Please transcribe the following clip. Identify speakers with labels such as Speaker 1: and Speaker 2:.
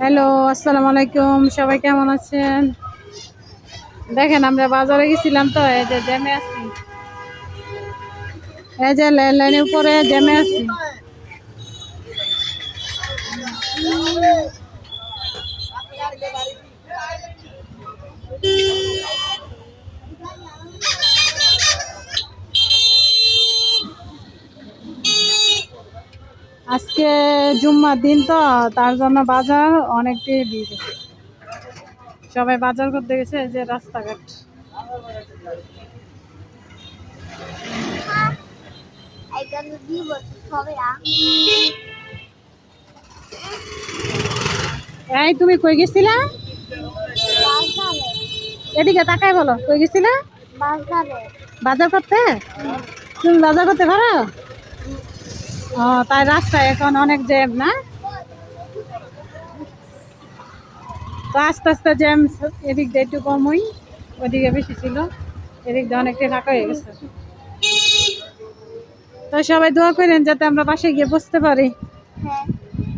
Speaker 1: Hello, আসসালামু আলাইকুম। সবাই কেমন আছেন? দেখেন আমরা বাজারে গেছিলাম তো এই যে জ্যামে আছি। এই যে লাইনের উপরে জ্যামে আছি। আজকে জুম্মার দিন তো তার জন্য বাজার অনেকটাই ভিড়। সবাই বাজার করতে গেছে এই যে রাস্তাঘাট। এই তুমি কই গেছিলা? এদিকে তাকাই বলো, কই গেছিলা? বাজার করতে? তুমি বাজার করতে পারো? ও, তাই রাস্তায় এখন অনেক জ্যাম না? তো আস্তে আস্তে জ্যাম এদিক দিয়ে একটু কমই, ওদিকে বেশি ছিল, এদিক দিয়ে অনেকটাই ফাঁকা হয়ে গেছে। তো সবাই দোয়া করেন যাতে আমরা বাসায় গিয়ে বসতে পারি।